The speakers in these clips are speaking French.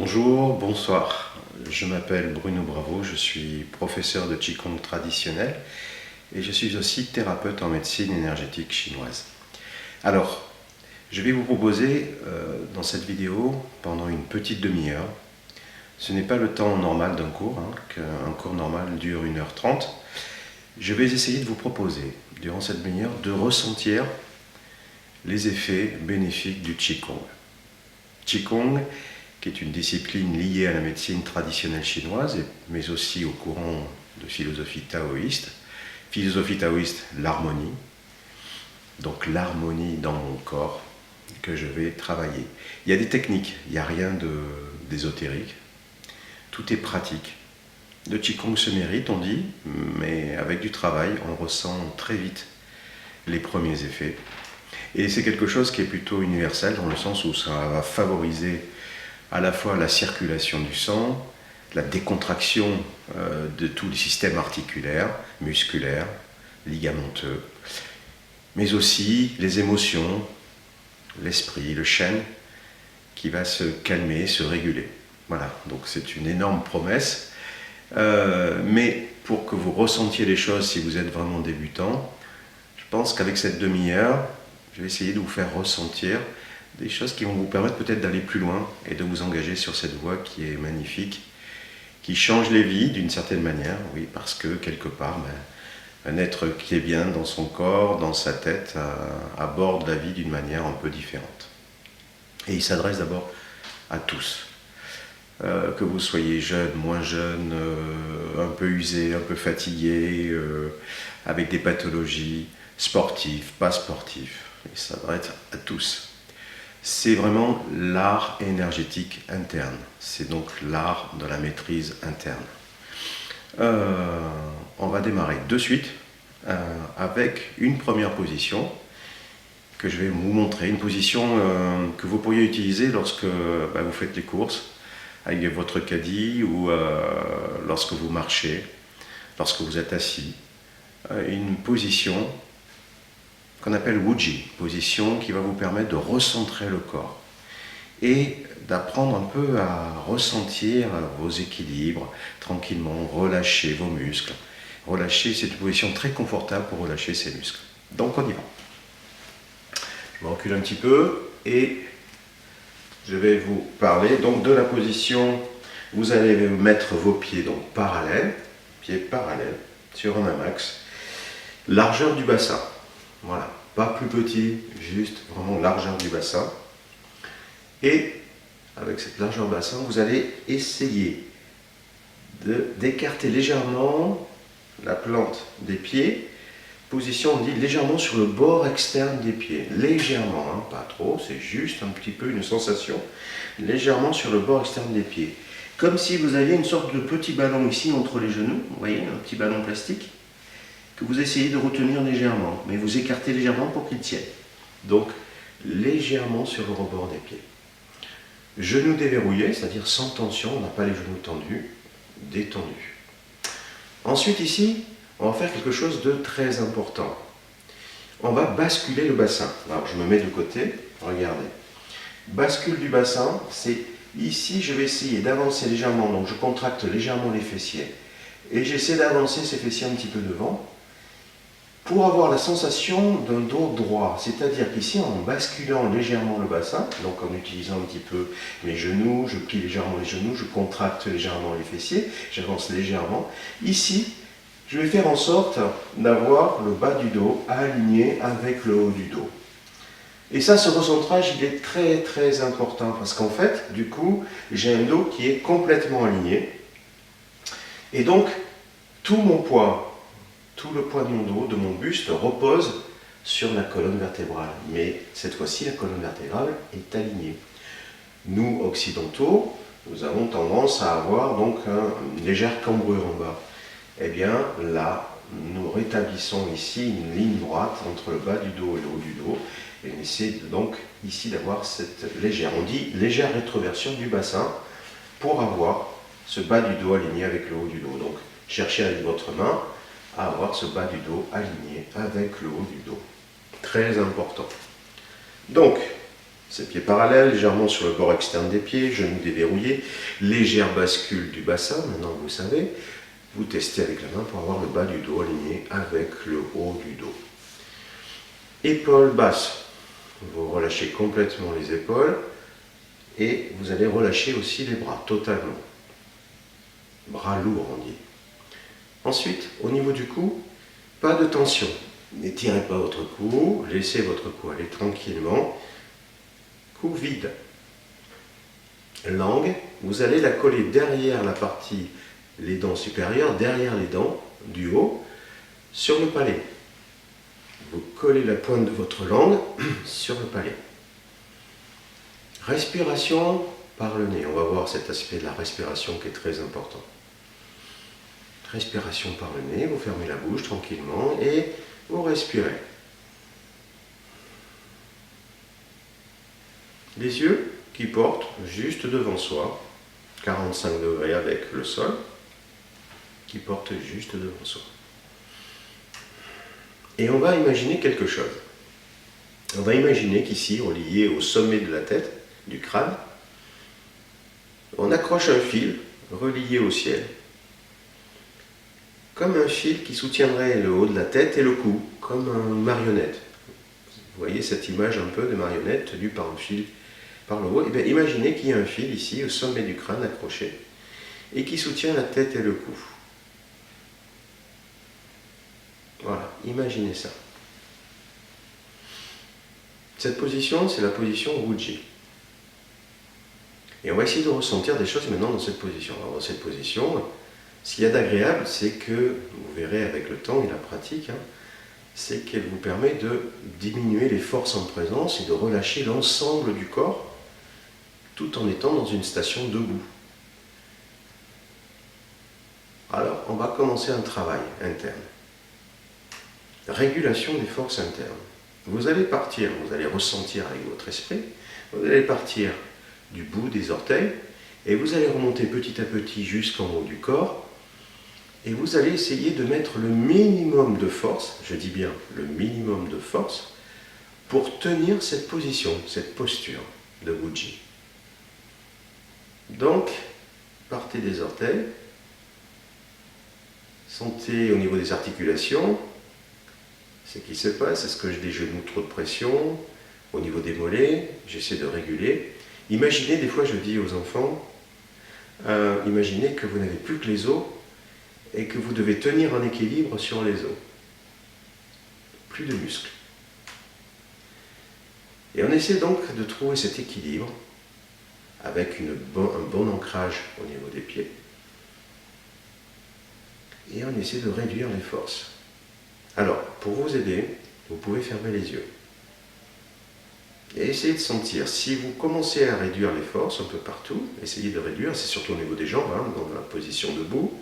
Bonjour, bonsoir. Je m'appelle Bruno Bravo, je suis professeur de Qigong traditionnel et je suis aussi thérapeute en médecine énergétique chinoise. Alors, je vais vous proposer dans cette vidéo, pendant une petite demi-heure, ce n'est pas le temps normal d'un cours, qu'un cours normal dure 1h30, je vais essayer de vous proposer, durant cette demi-heure, de ressentir les effets bénéfiques du Qigong. Qigong, qui est une discipline liée à la médecine traditionnelle chinoise, mais aussi au courant de philosophie taoïste. Philosophie taoïste, l'harmonie. Donc l'harmonie dans mon corps que je vais travailler. Il y a des techniques, il n'y a rien d'ésotérique. Tout est pratique. Le Qigong se mérite, on dit, mais avec du travail, on ressent très vite les premiers effets. Et c'est quelque chose qui est plutôt universel, dans le sens où ça va favoriser à la fois la circulation du sang, la décontraction de tous les systèmes articulaires, musculaires, ligamenteux, mais aussi les émotions, l'esprit, le chêne, qui va se calmer, se réguler. Voilà, donc c'est une énorme promesse. Mais pour que vous ressentiez les choses si vous êtes vraiment débutant, je pense qu'avec cette demi-heure, je vais essayer de vous faire ressentir des choses qui vont vous permettre peut-être d'aller plus loin et de vous engager sur cette voie qui est magnifique, qui change les vies d'une certaine manière, oui, parce que quelque part, un être qui est bien dans son corps, dans sa tête, aborde la vie d'une manière un peu différente. Et il s'adresse d'abord à tous. Que vous soyez jeune, moins jeune, un peu usé, un peu fatigué, avec des pathologies, sportifs, pas sportifs, il s'adresse à tous. C'est vraiment l'art énergétique interne, c'est donc l'art de la maîtrise interne. On va démarrer de suite avec une première position que je vais vous montrer, une position que vous pourriez utiliser lorsque vous faites les courses, avec votre caddie ou lorsque vous marchez, lorsque vous êtes assis. Une position qu'on appelle Wuji, position qui va vous permettre de recentrer le corps et d'apprendre un peu à ressentir vos équilibres tranquillement, relâcher vos muscles. Relâcher, c'est une position très confortable pour relâcher ses muscles. Donc on y va. Je me recule un petit peu et je vais vous parler donc de la position. Vous allez mettre vos pieds donc parallèles, pieds parallèles sur un max, largeur du bassin. Voilà, pas plus petit, juste vraiment largeur du bassin. Et avec cette largeur bassin, vous allez essayer d'écarter légèrement la plante des pieds. Position, on dit légèrement sur le bord externe des pieds. Légèrement, pas trop, c'est juste un petit peu une sensation. Légèrement sur le bord externe des pieds. Comme si vous aviez une sorte de petit ballon ici entre les genoux. Vous voyez, un petit ballon plastique que vous essayez de retenir légèrement, mais vous écartez légèrement pour qu'il tienne. Donc, légèrement sur le rebord des pieds. Genoux déverrouillés, c'est-à-dire sans tension, on n'a pas les genoux tendus, détendus. Ensuite ici, on va faire quelque chose de très important. On va basculer le bassin. Alors je me mets de côté, regardez. Bascule du bassin, c'est ici je vais essayer d'avancer légèrement, donc je contracte légèrement les fessiers et j'essaie d'avancer ces fessiers un petit peu devant pour avoir la sensation d'un dos droit. C'est-à-dire qu'ici en basculant légèrement le bassin, donc en utilisant un petit peu mes genoux, je plie légèrement les genoux, je contracte légèrement les fessiers, j'avance légèrement. Ici, je vais faire en sorte d'avoir le bas du dos aligné avec le haut du dos. Et ça, ce recentrage, il est très très important parce qu'en fait, du coup, j'ai un dos qui est complètement aligné. Et donc, tout mon poids, tout le poids de mon dos, de mon buste, repose sur la colonne vertébrale. Mais cette fois-ci, la colonne vertébrale est alignée. Nous, occidentaux, nous avons tendance à avoir donc une légère cambrure en bas. Eh bien, là, nous rétablissons ici une ligne droite entre le bas du dos et le haut du dos. Et on essaie donc ici d'avoir cette légère, on dit légère rétroversion du bassin pour avoir ce bas du dos aligné avec le haut du dos. Donc, cherchez avec votre main à avoir ce bas du dos aligné avec le haut du dos. Très important. Donc, Ses pieds parallèles, légèrement sur le bord externe des pieds, genoux déverrouillés, légère bascule du bassin, maintenant vous savez. Vous testez avec la main pour avoir le bas du dos aligné avec le haut du dos. Épaules basses, vous relâchez complètement les épaules et vous allez relâcher aussi les bras totalement. Bras lourds on dit. Ensuite, au niveau du cou, pas de tension. N'étirez pas votre cou, laissez votre cou aller tranquillement. Cou vide. Langue, vous allez la coller derrière la partie, les dents supérieures, derrière les dents du haut, sur le palais. Vous collez la pointe de votre langue sur le palais. Respiration par le nez. On va voir cet aspect de la respiration qui est très important. Respiration par le nez, vous fermez la bouche tranquillement et vous respirez. Les yeux qui portent juste devant soi, 45 degrés avec le sol, qui portent juste devant soi. Et on va imaginer quelque chose. On va imaginer qu'ici, relié au sommet de la tête, du crâne, on accroche un fil relié au ciel, comme un fil qui soutiendrait le haut de la tête et le cou, comme une marionnette. Vous voyez cette image un peu de marionnette tenue par un fil par le haut. Et bien, imaginez qu'il y a un fil ici au sommet du crâne accroché et qui soutient la tête et le cou. Voilà, imaginez ça. Cette position, c'est la position Wuji. Et on va essayer de ressentir des choses maintenant dans cette position. Alors, dans cette position, ce qu'il y a d'agréable, c'est que, vous verrez avec le temps et la pratique, c'est qu'elle vous permet de diminuer les forces en présence et de relâcher l'ensemble du corps tout en étant dans une station debout. Alors, on va commencer un travail interne. Régulation des forces internes. Vous allez partir, vous allez ressentir avec votre esprit, vous allez partir du bout des orteils et vous allez remonter petit à petit jusqu'en haut du corps et vous allez essayer de mettre le minimum de force, je dis bien le minimum de force, pour tenir cette position, cette posture de Wuji. Donc, partez des orteils, sentez au niveau des articulations ce qui se passe. Est-ce que j'ai des genoux, trop de pression? Au niveau des mollets, j'essaie de réguler. Imaginez, des fois je dis aux enfants, imaginez que vous n'avez plus que les os et que vous devez tenir un équilibre sur les os. Plus de muscles. Et on essaie donc de trouver cet équilibre avec un bon ancrage au niveau des pieds. Et on essaie de réduire les forces. Alors, pour vous aider, vous pouvez fermer les yeux. Et essayez de sentir, si vous commencez à réduire les forces un peu partout, essayez de réduire, c'est surtout au niveau des jambes, dans la position debout,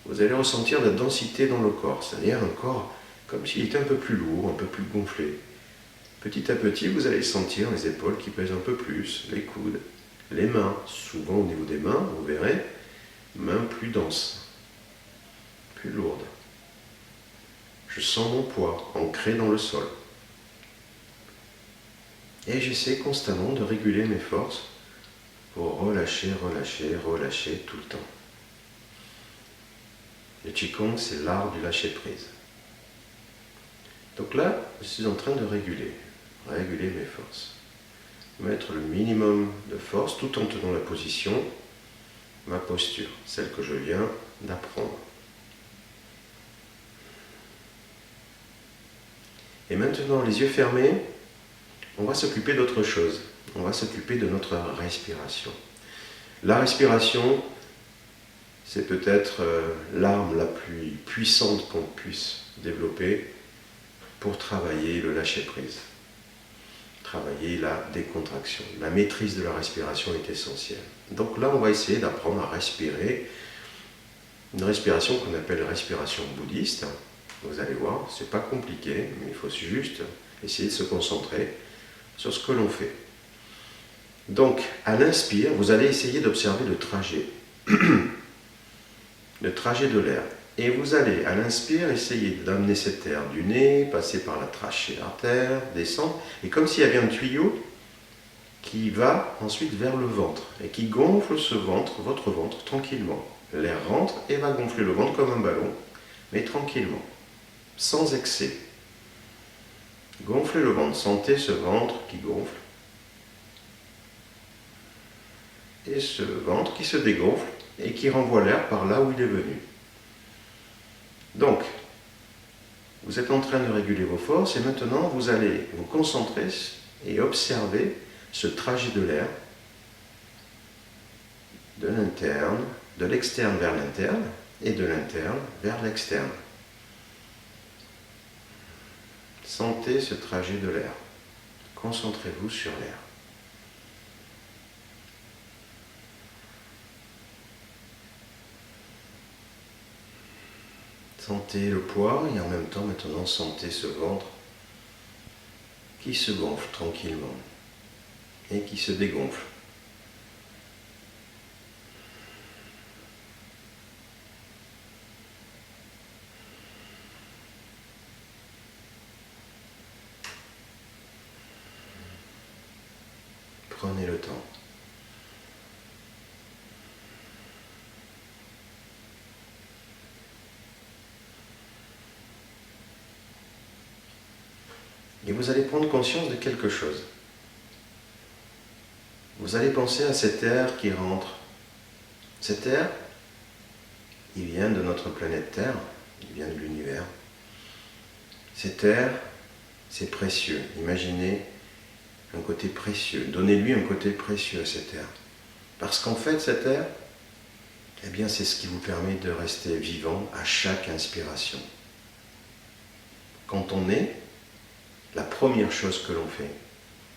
vous allez ressentir de la densité dans le corps, c'est-à-dire un corps comme s'il était un peu plus lourd, un peu plus gonflé. Petit à petit, vous allez sentir les épaules qui pèsent un peu plus, les coudes, les mains, souvent au niveau des mains, vous verrez, mains plus denses, plus lourdes. Je sens mon poids ancré dans le sol. Et j'essaie constamment de réguler mes forces pour relâcher, relâcher, relâcher tout le temps. Le Qigong, c'est l'art du lâcher-prise. Donc là, je suis en train de réguler mes forces. Mettre le minimum de force tout en tenant la position, ma posture, celle que je viens d'apprendre. Et maintenant, les yeux fermés, on va s'occuper d'autre chose. On va s'occuper de notre respiration. La respiration, c'est peut-être l'arme la plus puissante qu'on puisse développer pour travailler le lâcher-prise. Travailler la décontraction. La maîtrise de la respiration est essentielle. Donc là, on va essayer d'apprendre à respirer une respiration qu'on appelle respiration bouddhiste. Vous allez voir, c'est pas compliqué, mais il faut juste essayer de se concentrer sur ce que l'on fait. Donc, à l'inspire, vous allez essayer d'observer le trajet de l'air. Et vous allez, à l'inspire, essayer d'amener cet air du nez, passer par la trachée artère, descendre, et comme s'il y avait un tuyau qui va ensuite vers le ventre, et qui gonfle ce ventre, votre ventre, tranquillement. L'air rentre et va gonfler le ventre comme un ballon, mais tranquillement, sans excès. Gonflez le ventre, sentez ce ventre qui gonfle, et ce ventre qui se dégonfle, et qui renvoie l'air par là où il est venu. Donc, vous êtes en train de réguler vos forces et maintenant vous allez vous concentrer et observer ce trajet de l'air de l'interne, de l'externe vers l'interne et de l'interne vers l'externe. Sentez ce trajet de l'air. Concentrez-vous sur l'air. Sentez le poids et en même temps maintenant sentez ce ventre qui se gonfle tranquillement et qui se dégonfle. Prenez le temps. Et vous allez prendre conscience de quelque chose. Vous allez penser à cet air qui rentre. Cet air, il vient de notre planète Terre, il vient de l'univers. Cet air, c'est précieux. Imaginez un côté précieux. Donnez-lui un côté précieux à cet air. Parce qu'en fait, cet air, eh bien, c'est ce qui vous permet de rester vivant à chaque inspiration. Quand on est, la première chose que l'on fait,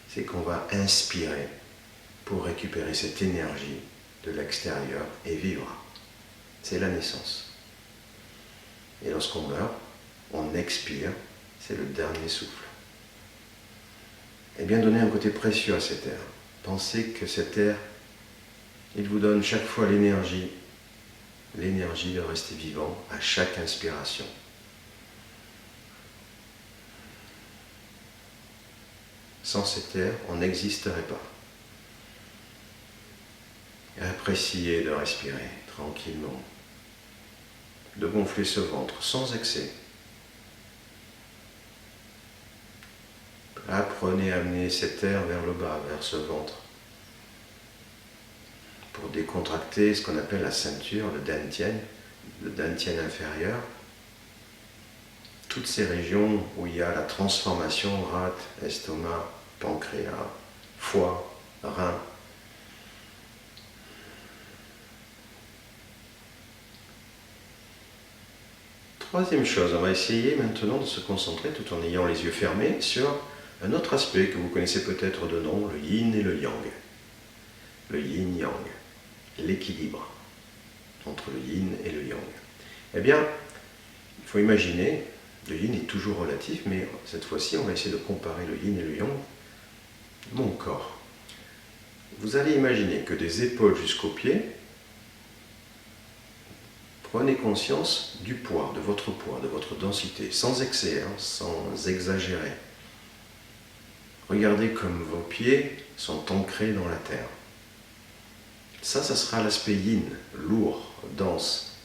c'est qu'on va inspirer pour récupérer cette énergie de l'extérieur et vivre. C'est la naissance. Et lorsqu'on meurt, on expire, c'est le dernier souffle. Eh bien, donnez un côté précieux à cet air. Pensez que cet air, il vous donne chaque fois l'énergie de rester vivant à chaque inspiration. Sans cet air, on n'existerait pas. Et appréciez de respirer tranquillement, de gonfler ce ventre sans excès. Apprenez à amener cet air vers le bas, vers ce ventre, pour décontracter ce qu'on appelle la ceinture, le dantian inférieur. Toutes ces régions où il y a la transformation, rate, estomac, pancréas, foie, rein. Troisième chose, on va essayer maintenant de se concentrer tout en ayant les yeux fermés sur un autre aspect que vous connaissez peut-être de nom, le yin et le yang. Le yin-yang, l'équilibre entre le yin et le yang. Eh bien, il faut imaginer, le yin est toujours relatif, mais cette fois-ci, on va essayer de comparer le yin et le yang. Mon corps. Vous allez imaginer que des épaules jusqu'aux pieds, prenez conscience du poids, de votre densité, sans excès, sans exagérer. Regardez comme vos pieds sont ancrés dans la terre. Ça sera l'aspect yin, lourd, dense.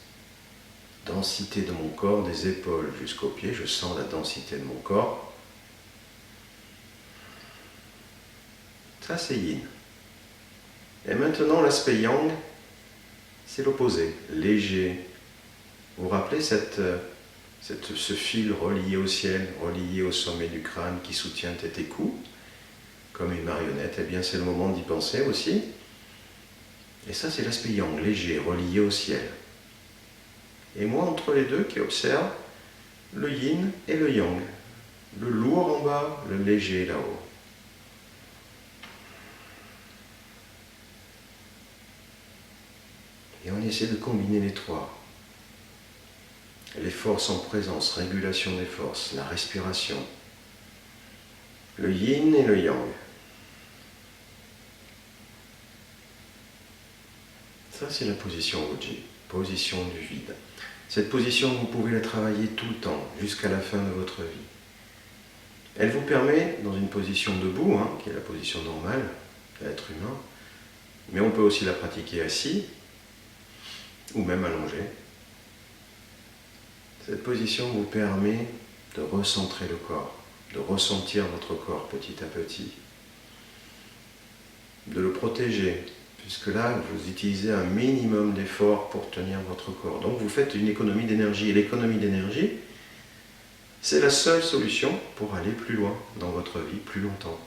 Densité de mon corps, des épaules jusqu'aux pieds, je sens la densité de mon corps. Ça, c'est yin. Et maintenant, l'aspect yang, c'est l'opposé, léger. Vous vous rappelez ce fil relié au ciel, relié au sommet du crâne qui soutient tes coups, comme une marionnette? Eh bien, c'est le moment d'y penser aussi. Et ça, c'est l'aspect yang, léger, relié au ciel. Et moi, entre les deux, qui observe le yin et le yang. Le lourd en bas, le léger là-haut. Et on essaie de combiner les trois. Les forces en présence, régulation des forces, la respiration. Le yin et le yang. Ça, c'est la position Ujjayi. position du vide. Cette position, vous pouvez la travailler tout le temps, jusqu'à la fin de votre vie. Elle vous permet, dans une position debout, qui est la position normale de l'être humain, mais on peut aussi la pratiquer assis, ou même allongé. Cette position vous permet de recentrer le corps, de ressentir votre corps petit à petit, de le protéger, puisque là, vous utilisez un minimum d'effort pour tenir votre corps. Donc vous faites une économie d'énergie. Et l'économie d'énergie, c'est la seule solution pour aller plus loin dans votre vie, plus longtemps.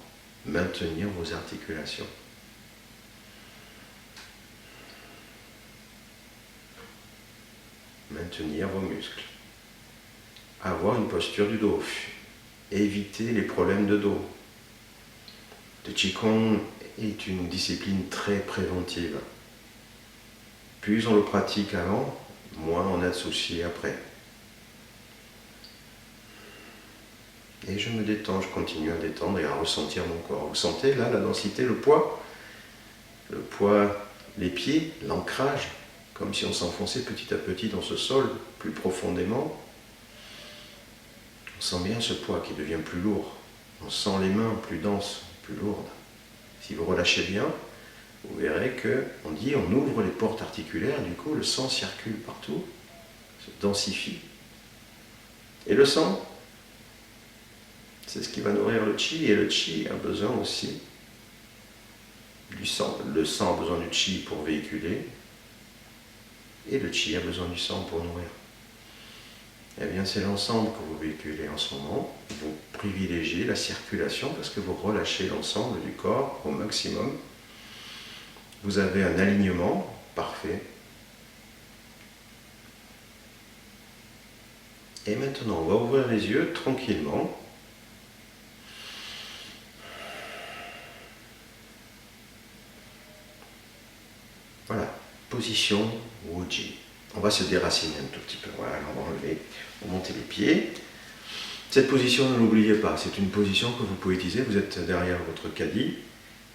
Maintenir vos articulations. Maintenir vos muscles. Avoir une posture du dos. Éviter les problèmes de dos. Le Qigong est une discipline très préventive. Plus on le pratique avant, moins on a de soucis après. Et je me détends, je continue à détendre et à ressentir mon corps. Vous sentez là la densité, le poids, les pieds, l'ancrage, comme si on s'enfonçait petit à petit dans ce sol, plus profondément. On sent bien ce poids qui devient plus lourd. On sent les mains plus denses, plus lourdes. Si vous relâchez bien, vous verrez qu'on dit on ouvre les portes articulaires, du coup le sang circule partout, se densifie. Et le sang, c'est ce qui va nourrir le chi, et le chi a besoin aussi du sang. Le sang a besoin du chi pour véhiculer, et le chi a besoin du sang pour nourrir. Eh bien, c'est l'ensemble que vous véhiculez en ce moment. Vous privilégiez la circulation parce que vous relâchez l'ensemble du corps au maximum. Vous avez un alignement parfait. Et maintenant, on va ouvrir les yeux tranquillement. Voilà, position Wuji. On va se déraciner un tout petit peu. Voilà, on va enlever, on va monter les pieds. Cette position, ne l'oubliez pas, c'est une position que vous pouvez utiliser. Vous êtes derrière votre caddie.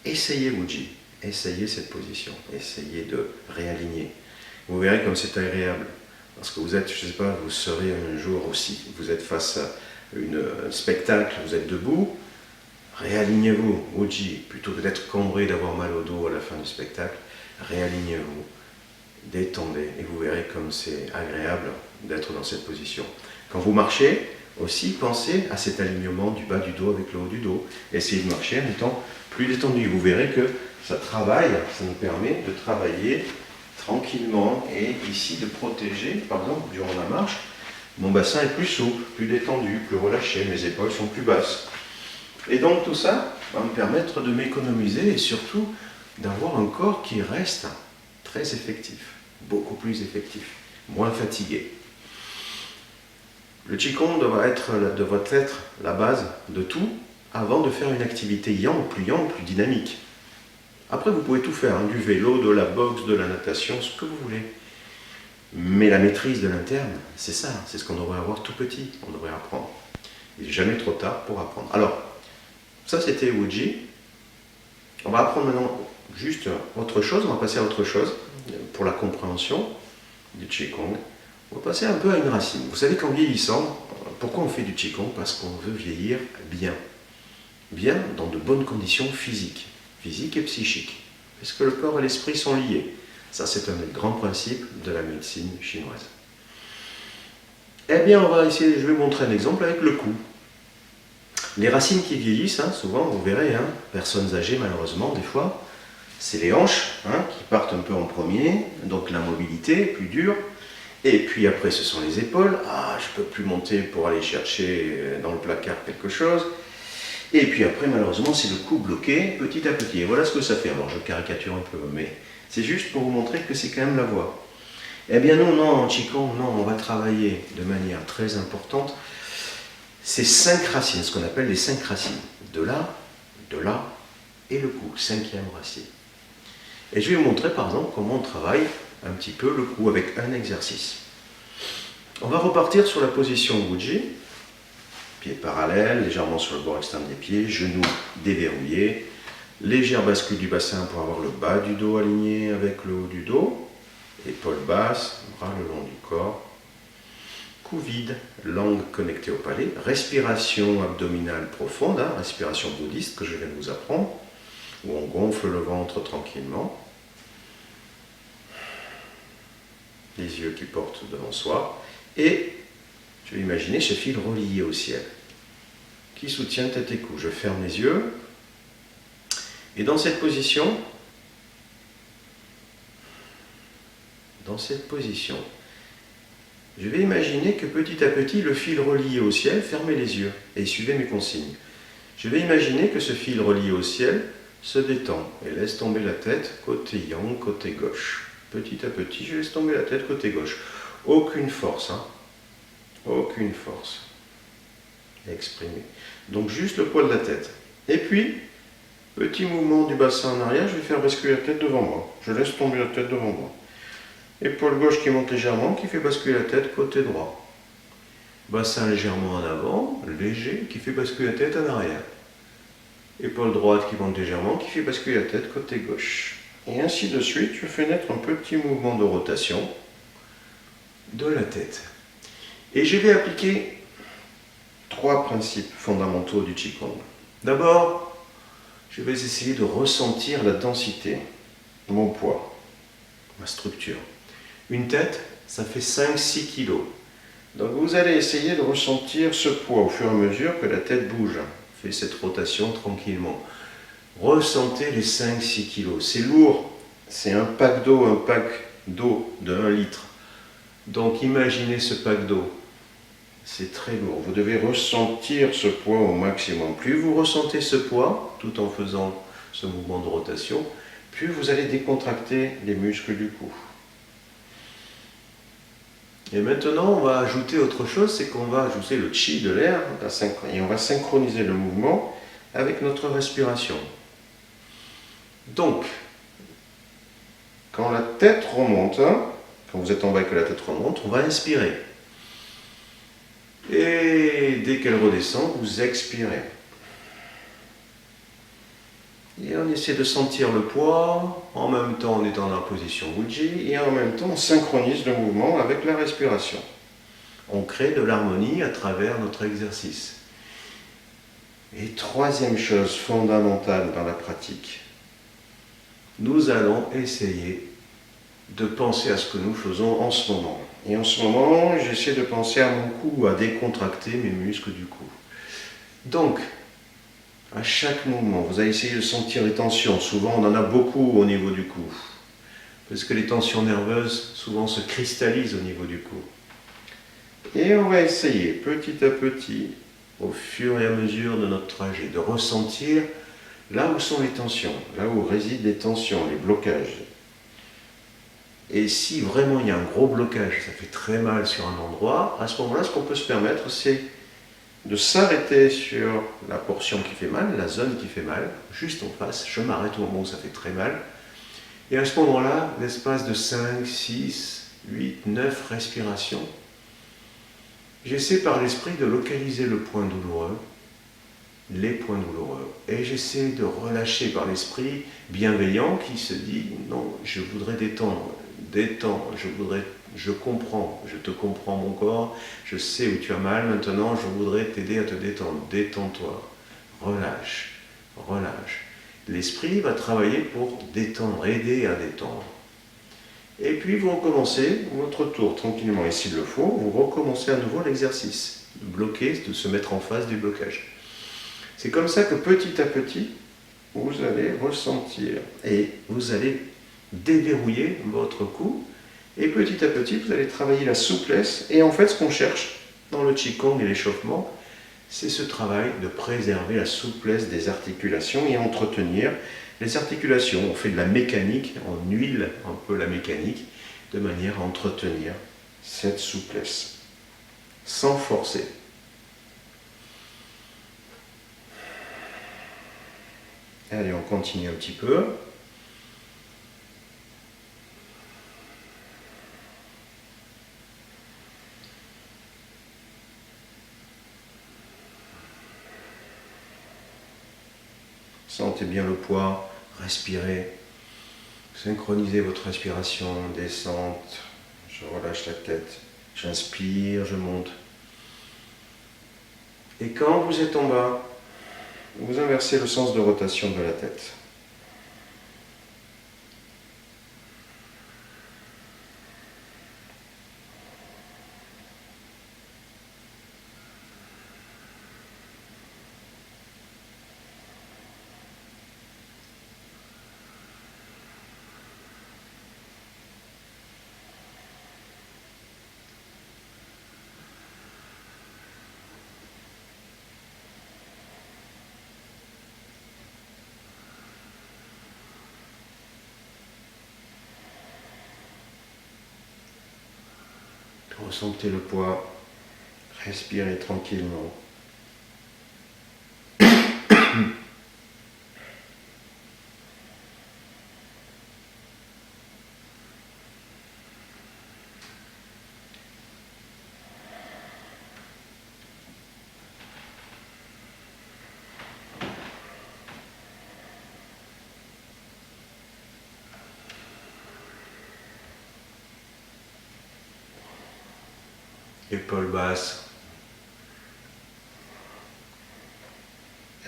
Essayez Wuji. Essayez cette position. Essayez de réaligner. Vous verrez comme c'est agréable. Parce que vous êtes, je ne sais pas, vous serez un jour aussi, vous êtes face à un spectacle, vous êtes debout. Réalignez-vous, Wuji. Plutôt que d'être cambré, d'avoir mal au dos à la fin du spectacle, réalignez-vous. Détendez et vous verrez comme c'est agréable d'être dans cette position. Quand vous marchez, aussi pensez à cet alignement du bas du dos avec le haut du dos. Essayez de marcher en étant plus détendu. Vous verrez que ça travaille, ça nous permet de travailler tranquillement et ici de protéger, par exemple, durant la marche, mon bassin est plus souple, plus détendu, plus relâché, mes épaules sont plus basses. Et donc tout ça va me permettre de m'économiser et surtout d'avoir un corps qui reste très effectif, beaucoup plus effectif, moins fatigué. Le Qigong devrait être la base de tout avant de faire une activité yang, plus dynamique. Après, vous pouvez tout faire, du vélo, de la boxe, de la natation, ce que vous voulez. Mais la maîtrise de l'interne, c'est ça, c'est ce qu'on devrait avoir tout petit, on devrait apprendre. Il n'est jamais trop tard pour apprendre. Alors, ça c'était Wuji. On va apprendre maintenant juste autre chose, on va passer à autre chose pour la compréhension du Qigong. On va passer un peu à une racine. Vous savez qu'en vieillissant, pourquoi on fait du Qigong? Parce qu'on veut vieillir bien. Bien dans de bonnes conditions physiques et psychiques. Parce que le corps et l'esprit sont liés. Ça, c'est un des grands principes de la médecine chinoise. Eh bien, on va essayer, je vais vous montrer un exemple avec le cou. Les racines qui vieillissent, souvent, vous verrez, personnes âgées, malheureusement, des fois, c'est les hanches qui partent un peu en premier, donc la mobilité plus dure. Et puis après, ce sont les épaules. Ah, je ne peux plus monter pour aller chercher dans le placard quelque chose. Et puis après, malheureusement, c'est le cou bloqué petit à petit. Et voilà ce que ça fait. Alors, je caricature un peu, mais c'est juste pour vous montrer que c'est quand même la voie. Eh bien non, en Qigong, non, on va travailler de manière très importante ces 5 racines, ce qu'on appelle les 5 racines. De là, et le cou, 5e racine. Et je vais vous montrer, par exemple, comment on travaille un petit peu le cou avec un exercice. On va repartir sur la position Wuji. Pieds parallèles, légèrement sur le bord externe des pieds, genoux déverrouillés, légère bascule du bassin pour avoir le bas du dos aligné avec le haut du dos. Épaules basses, bras le long du corps. Cou vide, langue connectée au palais. Respiration abdominale profonde, hein, respiration bouddhiste que je viens de vous apprendre, où on gonfle le ventre tranquillement. Les yeux qui portent devant soi. Et je vais imaginer ce fil relié au ciel, qui soutient tête et cou. Je ferme les yeux. Et dans cette position, je vais imaginer que petit à petit, le fil relié au ciel, fermez les yeux et suivez mes consignes. Je vais imaginer que ce fil relié au ciel se détend et laisse tomber la tête côté yang, côté gauche. Petit à petit, je laisse tomber la tête côté gauche. Aucune force, hein. Aucune force. Exprimée. Donc juste le poids de la tête. Et puis, petit mouvement du bassin en arrière, je vais faire basculer la tête devant moi. Je laisse tomber la tête devant moi. Épaule gauche qui monte légèrement, qui fait basculer la tête côté droit. Bassin légèrement en avant, léger, qui fait basculer la tête en arrière. Épaule droite qui monte légèrement, qui fait basculer la tête côté gauche. Et ainsi de suite, je fais naître un petit mouvement de rotation de la tête. Et je vais appliquer 3 principes fondamentaux du Qigong. D'abord, je vais essayer de ressentir la densité, mon poids, ma structure. Une tête, ça fait 5-6 kg. Donc vous allez essayer de ressentir ce poids au fur et à mesure que la tête bouge. Fait cette rotation tranquillement. Ressentez les 5-6 kg. C'est lourd. C'est un pack d'eau de 1 litre. Donc imaginez ce pack d'eau. C'est très lourd. Vous devez ressentir ce poids au maximum. Plus vous ressentez ce poids, tout en faisant ce mouvement de rotation, plus vous allez décontracter les muscles du cou. Et maintenant, on va ajouter autre chose, c'est qu'on va ajouter le chi de l'air, et on va synchroniser le mouvement avec notre respiration. Donc, quand la tête remonte, quand vous êtes en bas et que la tête remonte, on va inspirer. Et dès qu'elle redescend, vous expirez. Et on essaie de sentir le poids, en même temps on est dans la position Ujjayi, et en même temps on synchronise le mouvement avec la respiration. On crée de l'harmonie à travers notre exercice. Et troisième chose fondamentale dans la pratique, nous allons essayer de penser à ce que nous faisons en ce moment. Et en ce moment, j'essaie de penser à mon cou, à décontracter mes muscles du cou. Donc, à chaque mouvement, vous allez essayer de sentir les tensions. Souvent, on en a beaucoup au niveau du cou. Parce que les tensions nerveuses, souvent, se cristallisent au niveau du cou. Et on va essayer, petit à petit, au fur et à mesure de notre trajet, de ressentir là où sont les tensions, là où résident les tensions, les blocages. Et si vraiment il y a un gros blocage, ça fait très mal sur un endroit, à ce moment-là, ce qu'on peut se permettre, c'est de s'arrêter sur la portion qui fait mal, la zone qui fait mal, juste en face. Je m'arrête au moment où ça fait très mal. Et à ce moment-là, l'espace de 5, 6, 8, 9 respirations, j'essaie par l'esprit de localiser le point douloureux, les points douloureux. Et j'essaie de relâcher par l'esprit bienveillant qui se dit « Non, je voudrais détendre, je comprends, je te comprends mon corps, je sais où tu as mal, maintenant je voudrais t'aider à te détendre, détends-toi, relâche, relâche. » L'esprit va travailler pour détendre, aider à détendre. Et puis vous recommencez votre tour tranquillement, et s'il le faut, vous recommencez à nouveau l'exercice, de bloquer, de se mettre en face du blocage. C'est comme ça que petit à petit, vous allez ressentir et vous allez déverrouiller votre cou, et petit à petit, vous allez travailler la souplesse. Et en fait, ce qu'on cherche dans le Qigong et l'échauffement, c'est ce travail de préserver la souplesse des articulations et entretenir les articulations. On fait de la mécanique, on huile un peu la mécanique, de manière à entretenir cette souplesse, sans forcer. Allez, on continue un petit peu. Sentez bien le poids, respirez. Synchronisez votre respiration, descente, je relâche la tête, j'inspire, je monte. Et quand vous êtes en bas, vous inversez le sens de rotation de la tête. Ressentez le poids, respirez tranquillement. Épaules basses.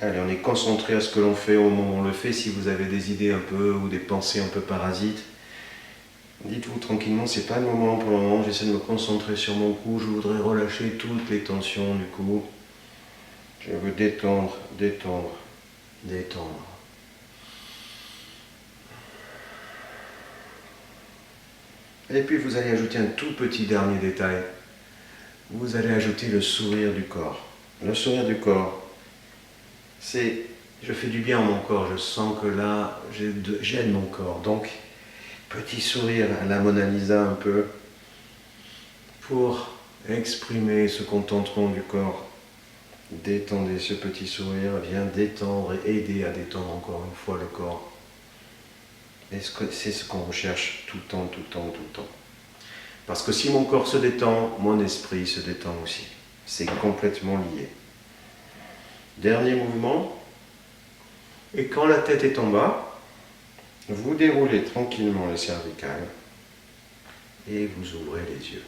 Allez, on est concentré à ce que l'on fait au moment où on le fait. Si vous avez des idées un peu ou des pensées un peu parasites, dites-vous tranquillement, c'est pas le moment pour le moment. J'essaie de me concentrer sur mon cou. Je voudrais relâcher toutes les tensions du cou. Je veux détendre, détendre, détendre. Et puis vous allez ajouter un tout petit dernier détail. Vous allez ajouter le sourire du corps. Le sourire du corps, c'est je fais du bien à mon corps, je sens que là j'aide mon corps. Donc, petit sourire à la Mona Lisa un peu pour exprimer ce contentement du corps. Détendez ce petit sourire, vient détendre et aider à détendre encore une fois le corps. Et c'est ce qu'on recherche tout le temps, tout le temps, tout le temps. Parce que si mon corps se détend, mon esprit se détend aussi. C'est complètement lié. Dernier mouvement. Et quand la tête est en bas, vous déroulez tranquillement les cervicales et vous ouvrez les yeux.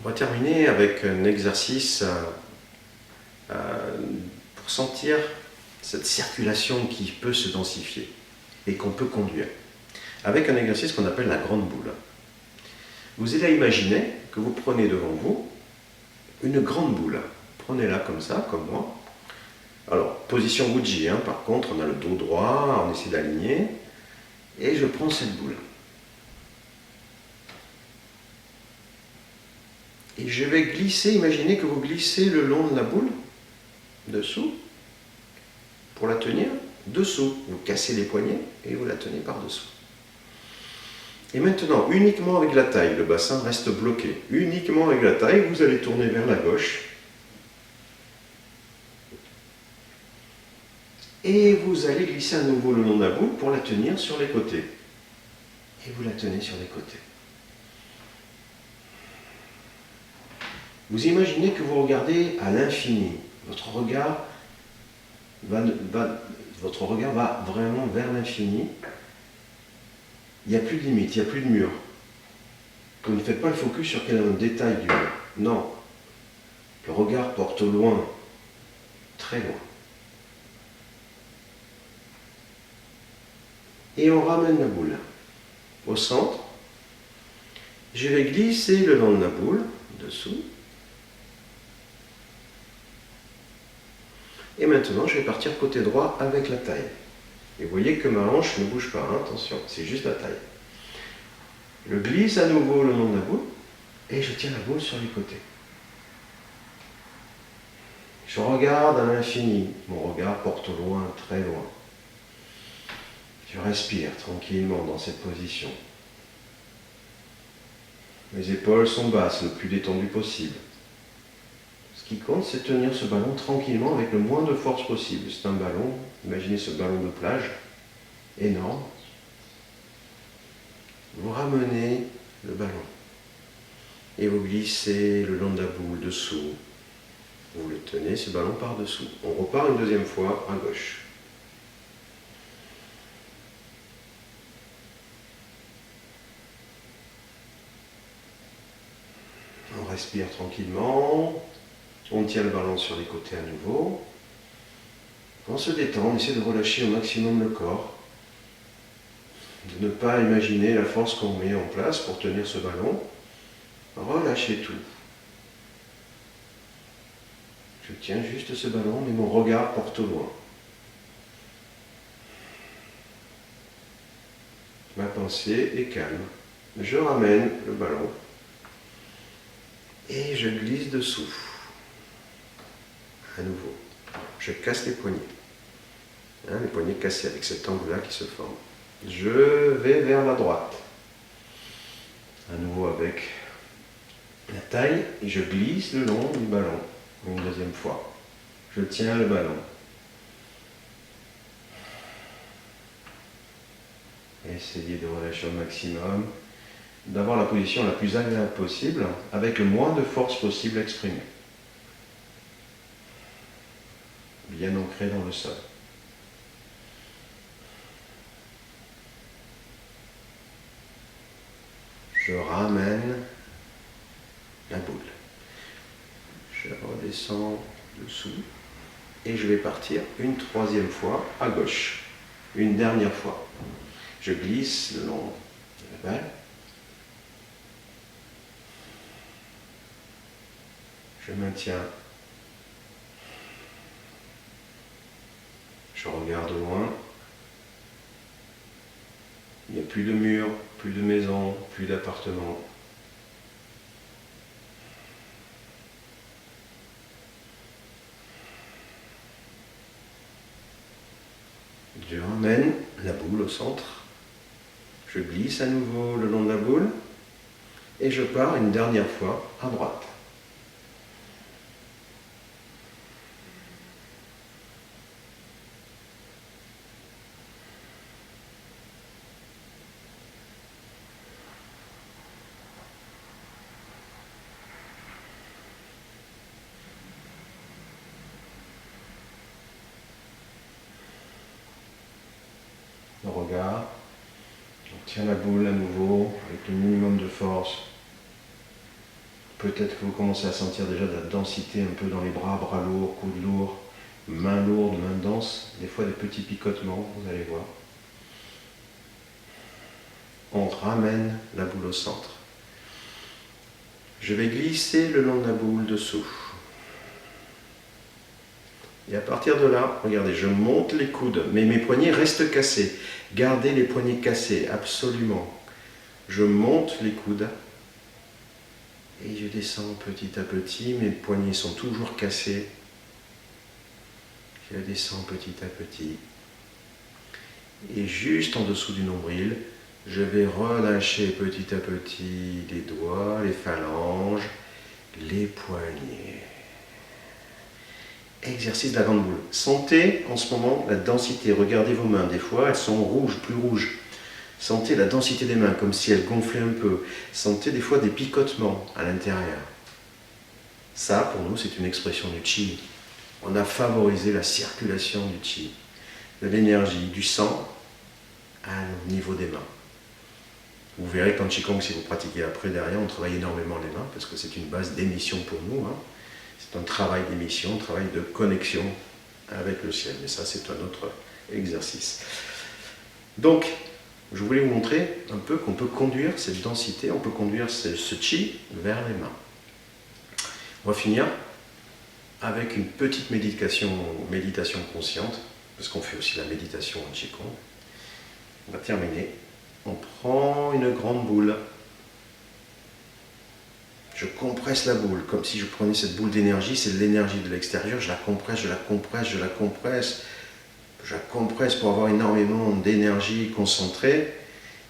On va terminer avec un exercice pour sentir cette circulation qui peut se densifier et qu'on peut conduire. Avec un exercice qu'on appelle la grande boule. Vous allez imaginer que vous prenez devant vous une grande boule. Prenez-la comme ça, comme moi. Alors, position Guji, hein. Par contre, on a le dos droit, on essaie d'aligner. Et je prends cette boule. Et je vais glisser, imaginez que vous glissez le long de la boule, dessous, pour la tenir, dessous. Vous cassez les poignets et vous la tenez par-dessous. Et maintenant, uniquement avec la taille, le bassin reste bloqué. Uniquement avec la taille, vous allez tourner vers la gauche. Et vous allez glisser à nouveau le long de la boule pour la tenir sur les côtés. Et vous la tenez sur les côtés. Vous imaginez que vous regardez à l'infini. Votre regard va vraiment vers l'infini. Il n'y a plus de limite, il n'y a plus de mur. Vous ne faites pas le focus sur quel détail du mur. Non. Le regard porte loin, très loin. Et on ramène la boule au centre. Je vais glisser le long de la boule, dessous. Et maintenant, je vais partir côté droit avec la taille. Et vous voyez que ma hanche ne bouge pas, hein, attention, c'est juste la taille. Je glisse à nouveau le long de la boule et je tiens la boule sur les côtés. Je regarde à l'infini, mon regard porte loin, très loin. Je respire tranquillement dans cette position. Mes épaules sont basses, le plus détendues possible. Ce qui compte, c'est tenir ce ballon tranquillement avec le moins de force possible. C'est un ballon, imaginez ce ballon de plage, énorme. Vous ramenez le ballon et vous glissez le long de la boule dessous. Vous le tenez, ce ballon par-dessous. On repart une deuxième fois à gauche. respire tranquillement. On tient le ballon sur les côtés à nouveau. On se détend, on essaie de relâcher au maximum le corps. De ne pas imaginer la force qu'on met en place pour tenir ce ballon. Relâchez tout. Je tiens juste ce ballon, mais mon regard porte au loin. Ma pensée est calme. Je ramène le ballon et je glisse dessous. À nouveau, je casse les poignets. Les poignets cassés avec cet angle-là qui se forme. Je vais vers la droite. À nouveau avec la taille et je glisse le long du ballon. Une deuxième fois. Je tiens le ballon. Essayez de relâcher au maximum, d'avoir la position la plus agréable possible, avec le moins de force possible exprimée. Bien ancré dans le sol. Je ramène la boule. Je redescends dessous et je vais partir une troisième fois à gauche. Une dernière fois. Je glisse le long de la balle. Je maintiens. Je regarde au loin. Il n'y a plus de murs, plus de maisons, plus d'appartements. Je ramène la boule au centre. Je glisse à nouveau le long de la boule. Et je pars une dernière fois à droite. Le regard, on tient la boule à nouveau avec le minimum de force. Peut-être que vous commencez à sentir déjà de la densité un peu dans les bras, bras lourds, coudes lourds, mains lourdes, mains denses, des fois des petits picotements, vous allez voir. On ramène la boule au centre. Je vais glisser le long de la boule dessous. Et à partir de là, regardez, je monte les coudes, mais mes poignets restent cassés. Gardez les poignets cassés, absolument. Je monte les coudes et je descends petit à petit. Mes poignets sont toujours cassés. Je descends petit à petit. Et juste en dessous du nombril, je vais relâcher petit à petit les doigts, les phalanges, les poignets. Exercice de la grande boule. Sentez en ce moment la densité. Regardez vos mains. Des fois, elles sont rouges, plus rouges. Sentez la densité des mains, comme si elles gonflaient un peu. Sentez des fois des picotements à l'intérieur. Ça, pour nous, c'est une expression du chi. On a favorisé la circulation du chi, de l'énergie, du sang au niveau des mains. Vous verrez qu'en Qigong, si vous pratiquez après, derrière, on travaille énormément les mains, parce que c'est une base d'émission pour nous. C'est un travail d'émission, un travail de connexion avec le ciel. Mais ça, c'est un autre exercice. Donc, je voulais vous montrer un peu qu'on peut conduire cette densité, on peut conduire ce chi vers les mains. On va finir avec une petite méditation consciente, parce qu'on fait aussi la méditation en Qigong. On va terminer. On prend une grande boule. Je compresse la boule, comme si je prenais cette boule d'énergie, c'est de l'énergie de l'extérieur, je la compresse, je la compresse, je la compresse, je la compresse pour avoir énormément d'énergie concentrée,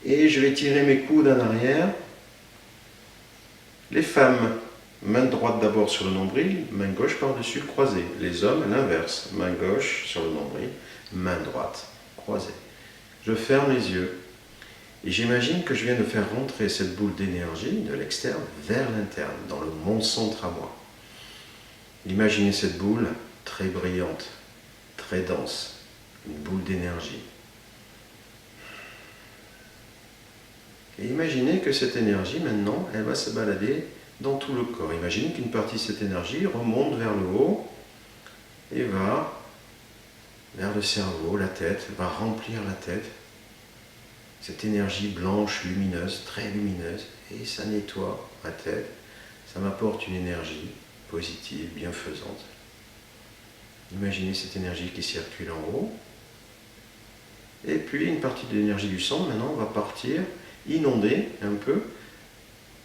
et je vais tirer mes coudes en arrière. Les femmes, main droite d'abord sur le nombril, main gauche par-dessus croisée. Les hommes, à l'inverse, main gauche sur le nombril, main droite croisée. Je ferme les yeux. Et j'imagine que je viens de faire rentrer cette boule d'énergie de l'externe vers l'interne, dans mon centre à moi. Imaginez cette boule très brillante, très dense, une boule d'énergie. Et imaginez que cette énergie, maintenant, elle va se balader dans tout le corps. Imaginez qu'une partie de cette énergie remonte vers le haut et va vers le cerveau, la tête, va remplir la tête. Cette énergie blanche, lumineuse, très lumineuse, et ça nettoie ma tête. Ça m'apporte une énergie positive, bienfaisante. Imaginez cette énergie qui circule en haut. Et puis une partie de l'énergie du sang maintenant va partir, inonder un peu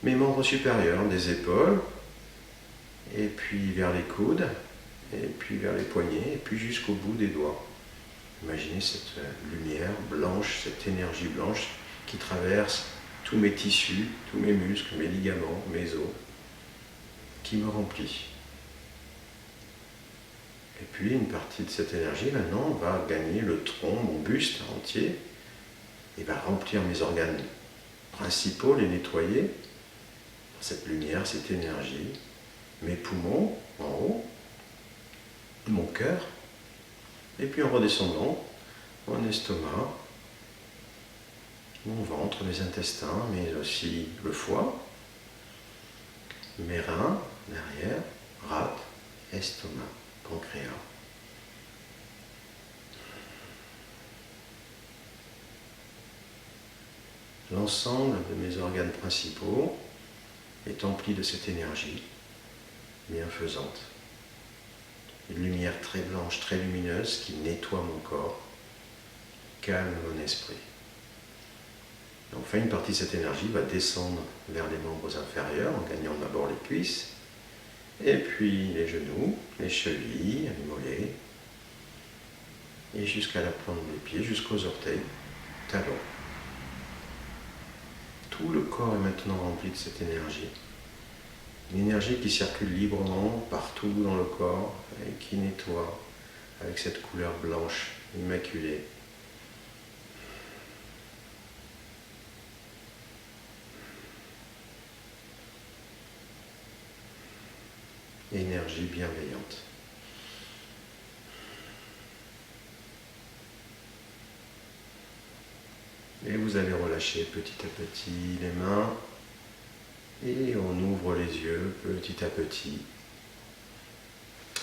mes membres supérieurs, des épaules, et puis vers les coudes, et puis vers les poignets, et puis jusqu'au bout des doigts. Imaginez cette lumière blanche, cette énergie blanche qui traverse tous mes tissus, tous mes muscles, mes ligaments, mes os, qui me remplit. Et puis une partie de cette énergie maintenant va gagner le tronc, mon buste entier, et va remplir mes organes principaux, les nettoyer. Cette lumière, cette énergie, mes poumons en haut, mon cœur, et puis en redescendant, mon estomac, mon ventre, mes intestins, mais aussi le foie, mes reins, derrière, rate, estomac, pancréas. L'ensemble de mes organes principaux est empli de cette énergie bienfaisante. Une lumière très blanche, très lumineuse qui nettoie mon corps, calme mon esprit. Enfin, une partie de cette énergie va descendre vers les membres inférieurs en gagnant d'abord les cuisses, et puis les genoux, les chevilles, les mollets, et jusqu'à la plante des pieds, jusqu'aux orteils, talons. Tout le corps est maintenant rempli de cette énergie. Une énergie qui circule librement partout dans le corps et qui nettoie avec cette couleur blanche, immaculée. Énergie bienveillante. Et vous allez relâcher petit à petit les mains. Et on ouvre les yeux petit à petit.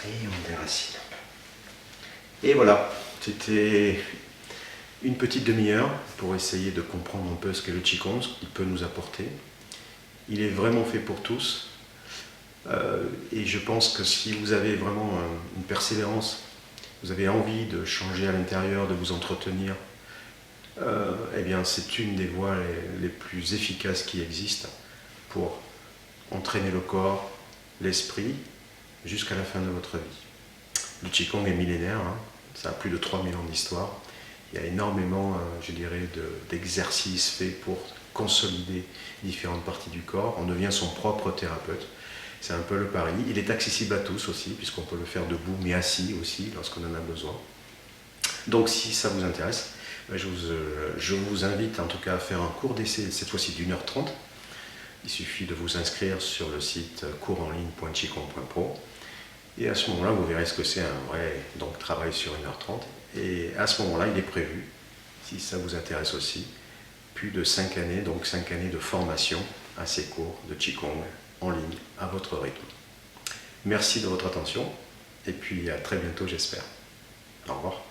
Et on déracine. Et voilà, c'était une petite demi-heure pour essayer de comprendre un peu ce qu'est le Qigong, ce qu'il peut nous apporter. Il est vraiment fait pour tous. Et je pense que si vous avez vraiment une persévérance, vous avez envie de changer à l'intérieur, de vous entretenir, eh bien c'est une des voies les plus efficaces qui existent pour entraîner le corps, l'esprit, jusqu'à la fin de votre vie. Le Qigong est millénaire, hein, ça a plus de 3000 ans d'histoire. Il y a énormément, je dirais, d'exercices faits pour consolider différentes parties du corps. On devient son propre thérapeute. C'est un peu le pari. Il est accessible à tous aussi, puisqu'on peut le faire debout, mais assis aussi, lorsqu'on en a besoin. Donc si ça vous intéresse, je vous invite en tout cas à faire un cours d'essai, cette fois-ci d'1h30. Il suffit de vous inscrire sur le site coursenligne.qigong.pro. Et à ce moment-là, vous verrez ce que c'est un vrai travail sur 1h30. Et à ce moment-là, il est prévu, si ça vous intéresse aussi, plus de 5 années, donc 5 années de formation à ces cours de Qigong en ligne, à votre rythme. Merci de votre attention, et puis à très bientôt, j'espère. Au revoir.